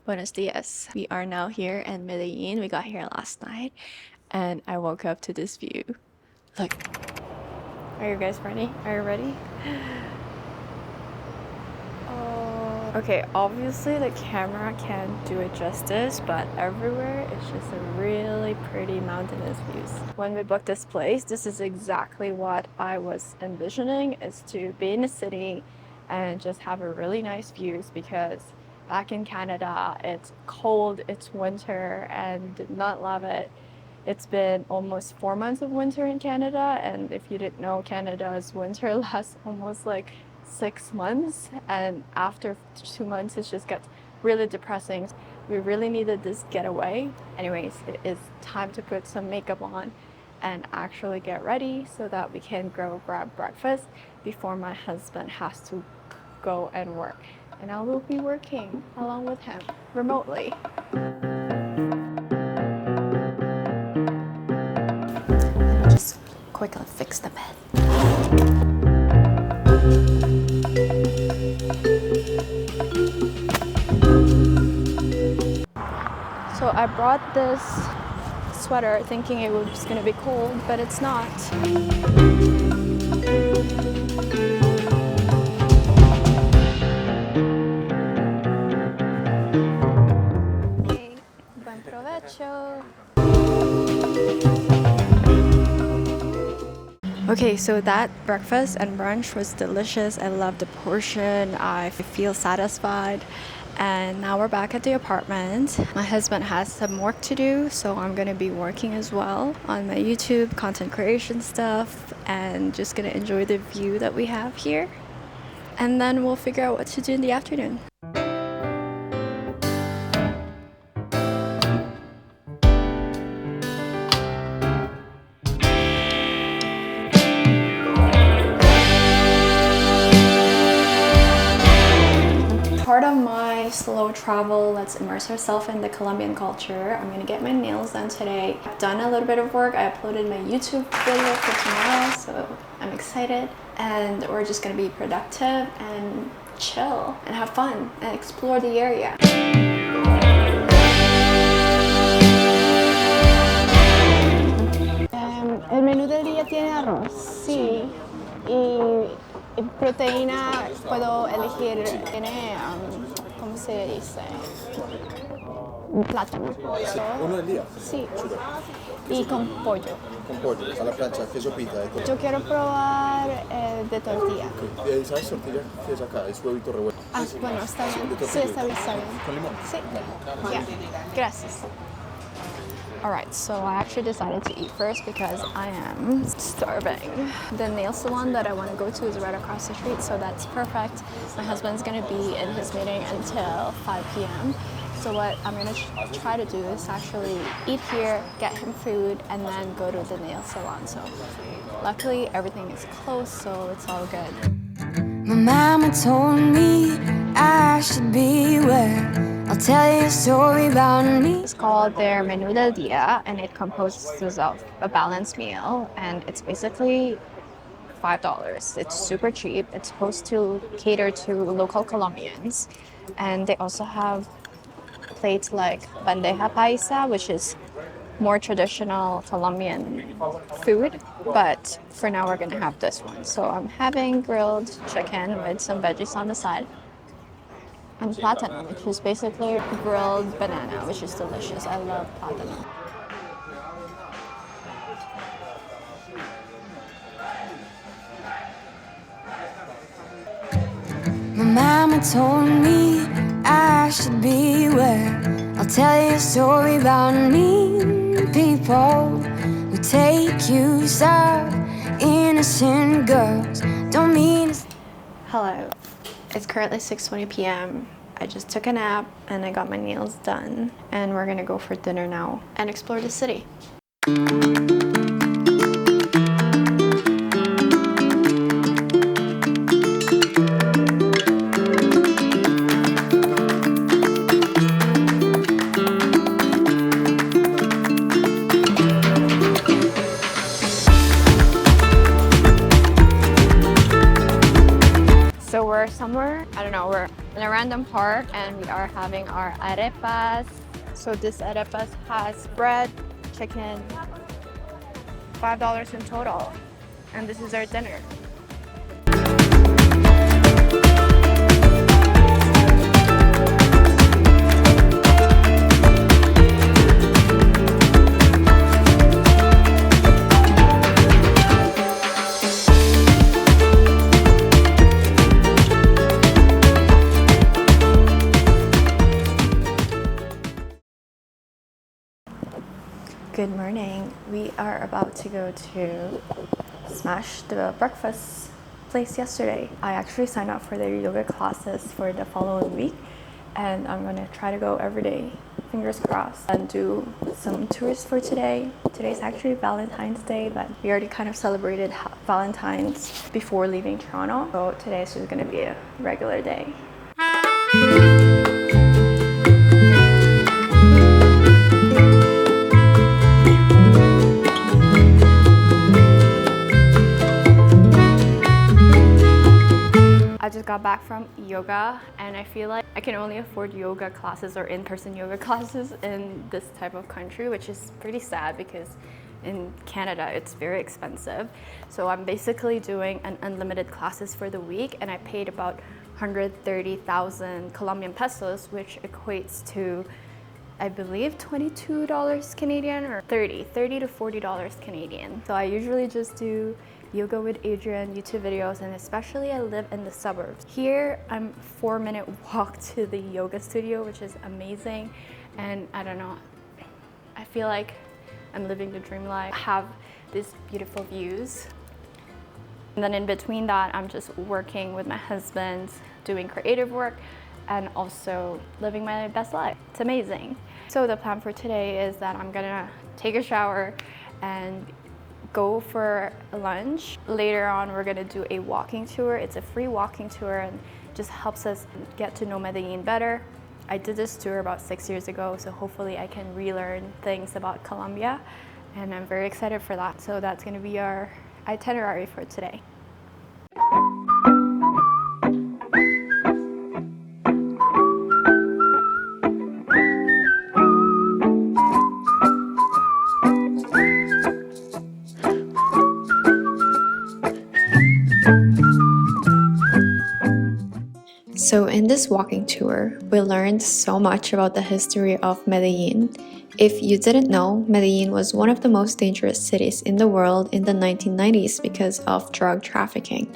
Buenos dias. We are now here in Medellin. We got here last night and I woke up to this view. Look. Are you guys ready? Are you ready? Oh. Okay, obviously the camera can't do it justice, but everywhere it's just a really pretty mountainous views. When we booked this place, this is exactly what I was envisioning, is to be in a city and just have a really nice views, because back in Canada, it's cold, it's winter, and did not love it. It's been almost 4 months of winter in Canada, and if you didn't know, Canada's winter lasts almost like 6 months, and after 2 months it just gets really depressing. We really needed this getaway. Anyways, it is time to put some makeup on and actually get ready so that we can go grab breakfast before my husband has to go and work. And I will be working along with him remotely. Let me just quickly fix the bed. So I brought this sweater thinking it was gonna be cold, but it's not. Okay, so that breakfast and brunch was delicious. I love the portion. I feel satisfied. And now we're back at the apartment. My husband has some work to do, so I'm gonna be working as well on my YouTube content creation stuff, and just gonna enjoy the view that we have here. And then we'll figure out what to do in the afternoon. Part of my slow travel, let's immerse ourselves in the Colombian culture. I'm gonna get my nails done today. I've done a little bit of work. I uploaded my YouTube video for tomorrow, so I'm excited. And we're just gonna be productive and chill and have fun and explore the area. El menú del día tiene arroz, sí, y proteína puedo elegir, tiene, ¿cómo se dice? Plátano. ¿Uno del día? Sí, y con pollo. Con pollo, a la plancha, queso pita. Yo quiero probar de tortilla. ¿Sabes tortilla que es acá? Es huevito revuelto. Ah, bueno, está bien. Sí, está bien, está bien. ¿Con limón? Sí, ya, gracias. Alright, so I actually decided to eat first because I am starving. The nail salon that I want to go to is right across the street, so that's perfect. My husband's going to be in his meeting until 5 p.m. So what I'm going to try to do is actually eat here, get him food, and then go to the nail salon. So luckily everything is closed, so it's all good. My mama told me I should beware. I'll tell you a story about me. It's called their Menú del Día, and it composes of a balanced meal, and it's basically $5. It's super cheap. It's supposed to cater to local Colombians, and they also have plates like bandeja paisa, which is more traditional Colombian food, but for now we're gonna have this one. So I'm having grilled chicken with some veggies on the side, and plátano, which is basically grilled banana, which is delicious. I love plátano. My mama told me I should beware. I'll tell you a story about mean people who take use of innocent girls. Don't mean. Hello. It's currently 6:20 p.m. I just took a nap and I got my nails done, and we're gonna go for dinner now and explore the city. random park and we are having our arepas. So this arepas has bread, chicken, $5 in total. And this is our dinner. Good morning. We are about to go to smash the breakfast place yesterday. I actually signed up for their yoga classes for the following week and I'm gonna try to go every day, fingers crossed, and do some tours for today. Today's actually Valentine's Day, but we already kind of celebrated Valentine's before leaving Toronto. So today is just gonna be a regular day. I just got back from yoga and I feel like I can only afford yoga classes or in-person yoga classes in this type of country, which is pretty sad because in Canada it's very expensive. So I'm basically doing an unlimited classes for the week and I paid about 130,000 Colombian pesos, which equates to I believe $22 Canadian or $30 to $40 Canadian. So I usually just do yoga with Adrian YouTube videos, and especially I live in the suburbs. Here I'm 4-minute walk to the yoga studio, which is amazing. And I don't know, I feel like I'm living the dream life. I have these beautiful views. And then in between that, I'm just working with my husband, doing creative work, and also living my best life. It's amazing. So the plan for today is that I'm gonna take a shower and go for lunch. Later on, we're gonna do a walking tour. It's a free walking tour and just helps us get to know Medellin better. I did this tour about 6 years ago, so hopefully I can relearn things about Colombia, and I'm very excited for that. So that's gonna be our itinerary for today. So in this walking tour, we learned so much about the history of Medellin. If you didn't know, Medellin was one of the most dangerous cities in the world in the 1990s because of drug trafficking.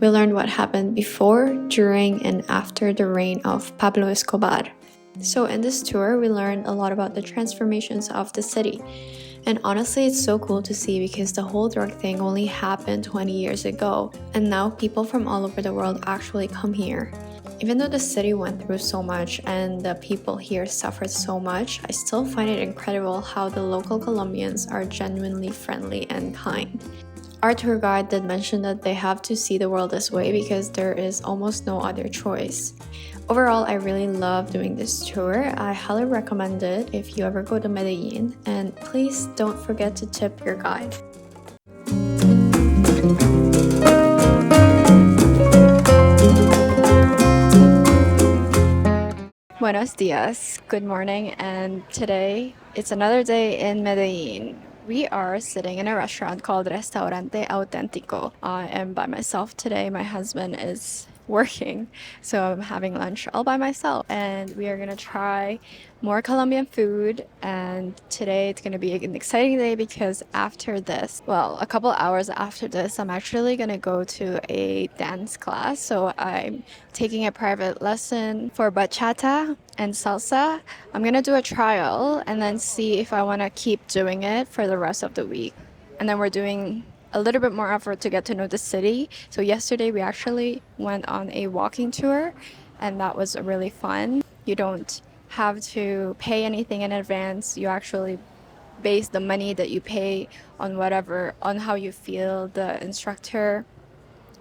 We learned what happened before, during, and after the reign of Pablo Escobar. So in this tour, we learned a lot about the transformations of the city. And honestly, it's so cool to see because the whole drug thing only happened 20 years ago, and now people from all over the world actually come here. Even though the city went through so much and the people here suffered so much, I still find it incredible how the local Colombians are genuinely friendly and kind. Our tour guide did mention that they have to see the world this way because there is almost no other choice. Overall, I really love doing this tour. I highly recommend it if you ever go to Medellin, and please don't forget to tip your guide. Buenos dias, good morning, and today it's another day in Medellin. We are sitting in a restaurant called Restaurante Auténtico. I am by myself today. My husband is working, so I'm having lunch all by myself, and we are gonna try more Colombian food. And today it's gonna be an exciting day because after this, well, a couple hours after this, I'm actually gonna go to a dance class. So I'm taking a private lesson for bachata and salsa. I'm gonna do a trial and then see if I want to keep doing it for the rest of the week. And then we're doing a little bit more effort to get to know the city. So yesterday we actually went on a walking tour, and that was really fun. You don't have to pay anything in advance. You actually base the money that you pay on how you feel the instructor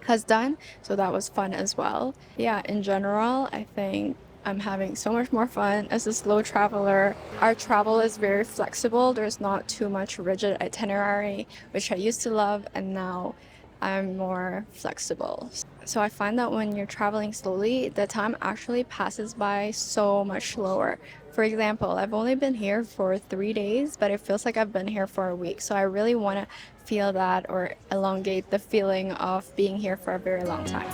has done. So that was fun as well. Yeah, in general, I think I'm having so much more fun as a slow traveler. Our travel is very flexible. There's not too much rigid itinerary, which I used to love, and now I'm more flexible. So I find that when you're traveling slowly, the time actually passes by so much slower. For example, I've only been here for 3 days, but it feels like I've been here for a week. So I really want to feel that or elongate the feeling of being here for a very long time.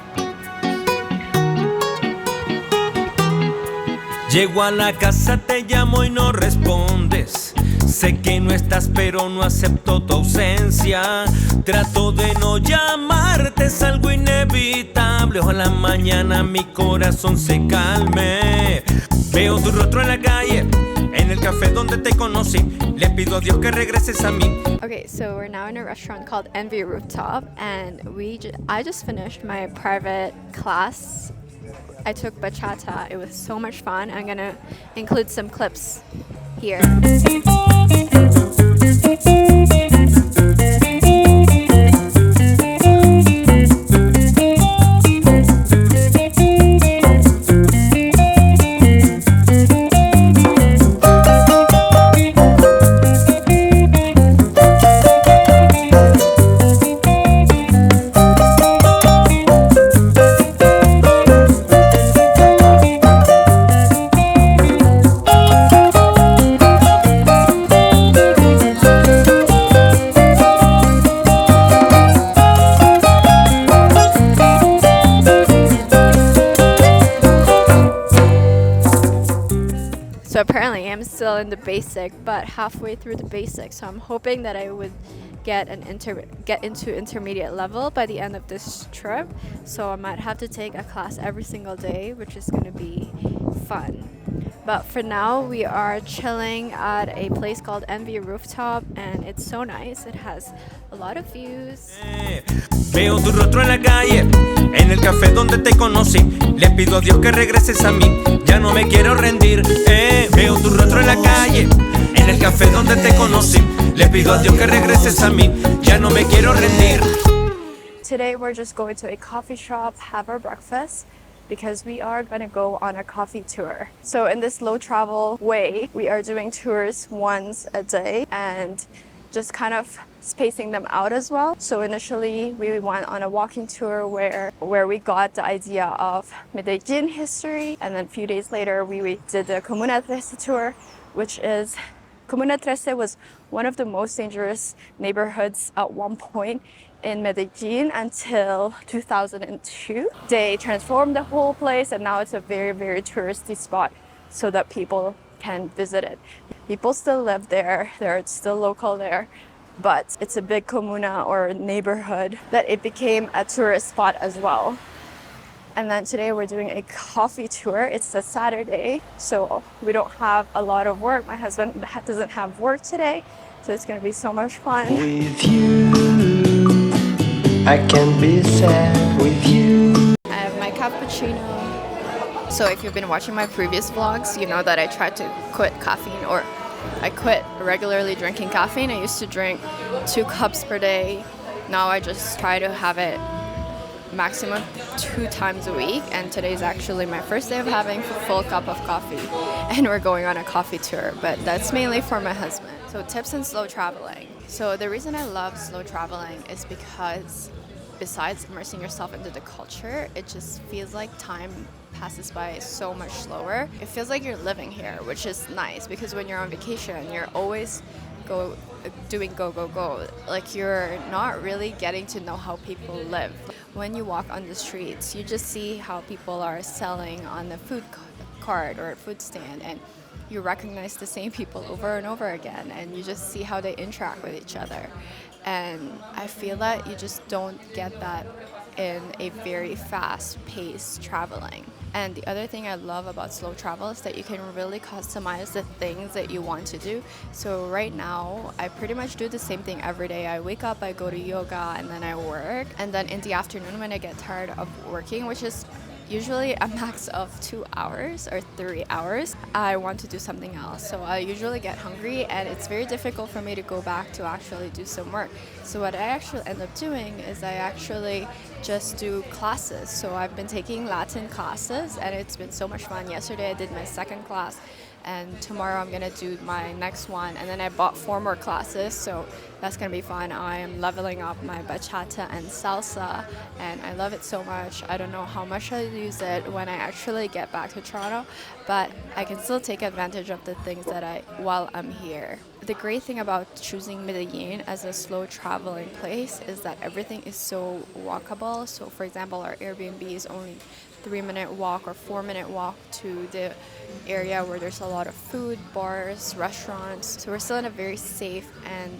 Llego a la casa, te llamo y no respondes. Sé que no estás, pero no acepto tu ausencia. Trato de no llamarte, es algo inevitable. Ojalá mañana mi corazón se calme. Veo tu rostro en la calle, en el café donde te conocí. Le pido a Dios que regreses a mí. Okay, so we're now in a restaurant called Envy Rooftop, and I just finished my private class. I took bachata. It was so much fun. I'm gonna include some clips here. So apparently I'm still in the basic, but halfway through the basic. So I'm hoping that I would get into intermediate level by the end of this trip. So I might have to take a class every single day, which is going to be fun. But for now, we are chilling at a place called Envy Rooftop, and it's so nice. It has a lot of views. Veo tu rostro en la calle, en el café donde te conocí. Le pido a Dios que regreses a mí, ya no me quiero rendir. Veo tu rostro en la calle, en el café donde te conocí. Le pido a Dios que regreses a mí, ya no me quiero rendir. Today we're just going to a coffee shop, have our breakfast, because we are going to go on a coffee tour. So in this low travel way, we are doing tours once a day and just kind of spacing them out as well. So initially we went on a walking tour where we got the idea of Medellín history, and then a few days later we did the Comuna tour, which is Comuna was one of the most dangerous neighborhoods at one point in Medellín until 2002. They transformed the whole place, and now it's a very, very touristy spot so that people can visit it. People still live there, they're still local there, but it's a big comuna or neighborhood that it became a tourist spot as well. And then today we're doing a coffee tour. It's a Saturday, so we don't have a lot of work. My husband doesn't have work today, so it's gonna be so much fun. With you, I can be sad with you. I have my cappuccino. So if you've been watching my previous vlogs, you know that I tried to quit caffeine, or I quit regularly drinking caffeine. I used to drink 2 cups per day. Now I just try to have it maximum 2 times a week, and today's actually my first day of having a full cup of coffee, and we're going on a coffee tour, but that's mainly for my husband. So tips in slow traveling. So the reason I love slow traveling is because besides immersing yourself into the culture, it just feels like time passes by so much slower. It feels like you're living here, which is nice, because when you're on vacation, you're always doing go. Like, you're not really getting to know how people live. When you walk on the streets, you just see how people are selling on the food cart or food stand, and you recognize the same people over and over again, and you just see how they interact with each other. And I feel that you just don't get that in a very fast-paced traveling. And the other thing I love about slow travel is that you can really customize the things that you want to do. So right now, I pretty much do the same thing every day. I wake up, I go to yoga, and then I work. And then in the afternoon, when I get tired of working, which is usually a max of 2 hours or 3 hours, I want to do something else. So I usually get hungry, and it's very difficult for me to go back to actually do some work. So what I actually end up doing is I actually just do classes. So I've been taking Latin classes, and it's been so much fun. Yesterday I did my second class, and tomorrow I'm gonna do my next one, and then I bought 4 more classes, so that's gonna be fun. I am leveling up my bachata and salsa, and I love it so much. I don't know how much I'll use it when I actually get back to Toronto, but I can still take advantage of the things that while I'm here. The great thing about choosing Medellin as a slow traveling place is that everything is so walkable. So for example, our Airbnb is only 3-minute walk or 4-minute walk to the area where there's a lot of food, bars, restaurants. So we're still in a very safe and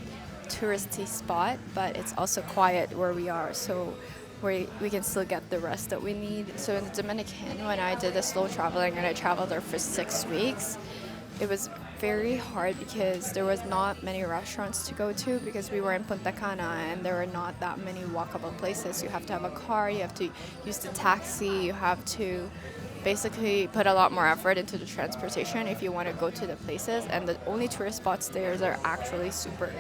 touristy spot, but it's also quiet where we are, so we can still get the rest that we need. So in the Dominican, when I did the slow traveling and I traveled there for 6 weeks, it was very hard because there was not many restaurants to go to because we were in Punta Cana and there were not that many walkable places. You have to have a car, you have to use the taxi, you have to basically put a lot more effort into the transportation if you want to go to the places, and the only tourist spots there are actually super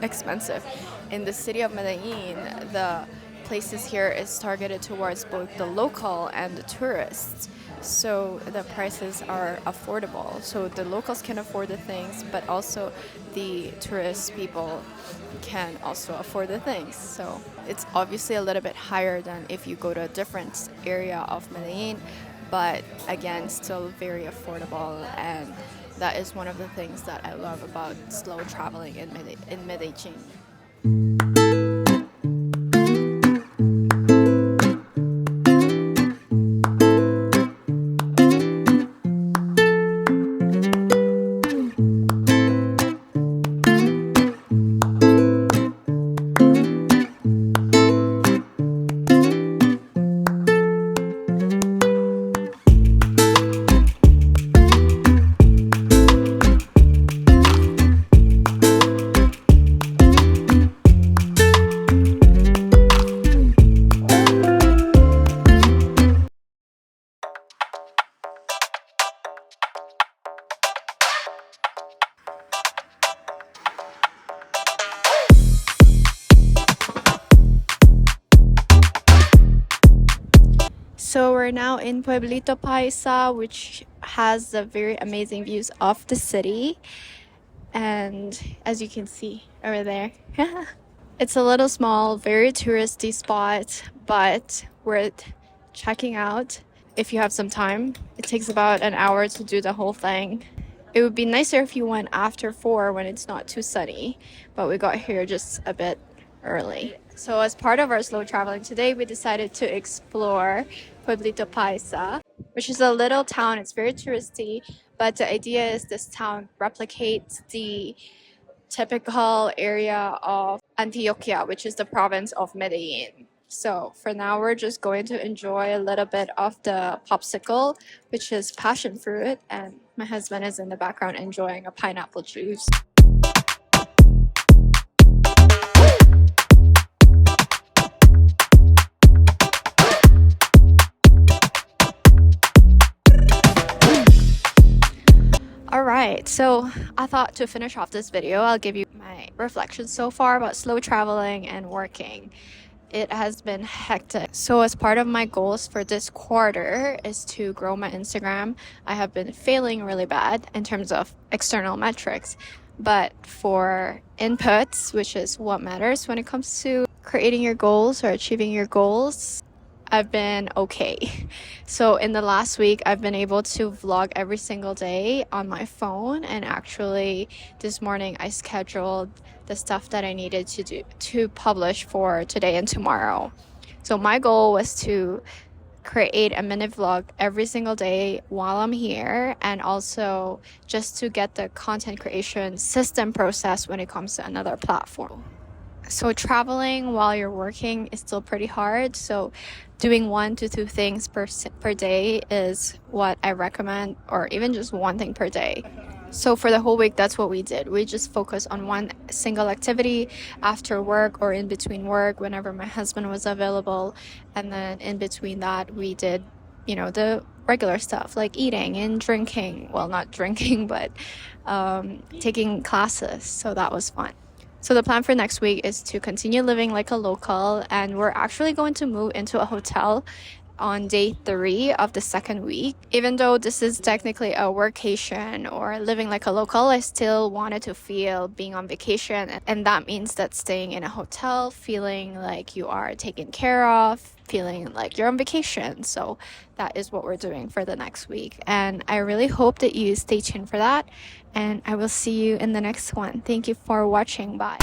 expensive. In the city of Medellin, the places here is targeted towards both the local and the tourists, so the prices are affordable, so the locals can afford the things, but also the tourist people can also afford the things. So it's obviously a little bit higher than if you go to a different area of Medellin, but again, still very affordable, and that is one of the things that I love about slow traveling in Medellin. So we're now in Pueblito Paisa, which has the very amazing views of the city. And as you can see over there, it's a little small, very touristy spot, but worth checking out if you have some time. It takes about an hour to do the whole thing. It would be nicer if you went after 4 when it's not too sunny, but we got here just a bit early. So as part of our slow traveling today, we decided to explore Pueblito Paisa, which is a little town. It's very touristy, but the idea is this town replicates the typical area of Antioquia, which is the province of Medellin. So for now, we're just going to enjoy a little bit of the popsicle, which is passion fruit, and my husband is in the background enjoying a pineapple juice. Alright, so I thought to finish off this video, I'll give you my reflections so far about slow traveling and working. It has been hectic. So as part of my goals for this quarter is to grow my Instagram. I have been failing really bad in terms of external metrics, but for inputs, which is what matters when it comes to creating your goals or achieving your goals, I've been okay. So in the last week, I've been able to vlog every single day on my phone, and actually this morning I scheduled the stuff that I needed to do to publish for today and tomorrow. So my goal was to create a minute vlog every single day while I'm here, and also just to get the content creation system process when it comes to another platform. So traveling while you're working is still pretty hard, so doing 1 to 2 things per day is what I recommend, or even just one thing per day. So for the whole week, that's what we did. We just focused on one single activity after work or in between work whenever my husband was available, and then in between that we did, the regular stuff like eating and drinking. Well, not drinking, but taking classes, so that was fun. So the plan for next week is to continue living like a local, and we're actually going to move into a hotel on day 3 of the second week. Even though this is technically a workation or living like a local, I still wanted to feel being on vacation. And that means that staying in a hotel, feeling like you are taken care of, feeling like you're on vacation. So that is what we're doing for the next week. And I really hope that you stay tuned for that. And I will see you in the next one. Thank you for watching. Bye.